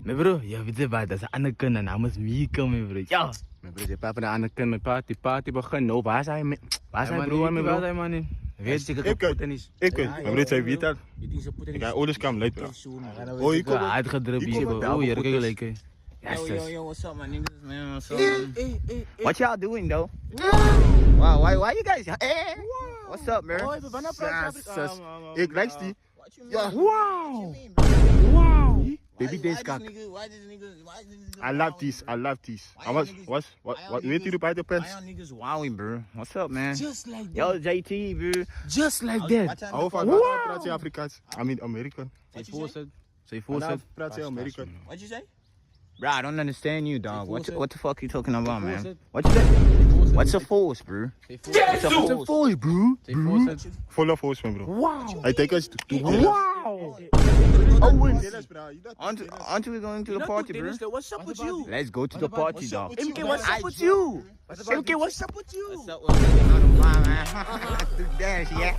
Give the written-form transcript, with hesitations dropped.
Nee bro, ja weet je wat, dat is een andere kunde, namens Mieke me bro. Ja! Mijn broer, je papa de andere kunnen party begin. Nou, waar zijn we? Waar zijn broer, mijn Waar broer? zijn man in? Weet je dat Ik Poetin is? weet, mijn broer zei wie dat? Ik ga ouders komen, leid bro. Oh, hier komt Uitgedrupt hier. Oh, hier kijk gelijk. Yes, yes. Yo, what's up, my niggas, man? What's up, Hey, man? What y'all doing though? Wow, why you guys? Hey, what's up, man? Oh, we zijn ik lijst die. Ja. Wow! Baby deze kak. I love this, I love this. Wat weet jullie bij de Why pens? y'all niggas wowing, bro? What's up, man? Just like Yo, JT, bro. Just like that. Hou van praat je Afrikaans? I mean American. Say voorzet. Say voorzet. Praat je American. What'd you say? Bro, I don't understand you, dog. What the fuck you talking about, man? Say What you say? What's a force, bro? Say voorzet. What's a force, bro? Say voorzet. Volle volks man bro. Wow. Hij take us to Wow. Aren't we going to the party, bro? What's up with you? Let's go to the party, dog. MK, what's up with you? MK, what's up with you? What's up with you? I don't mind, man. Do dance, yeah.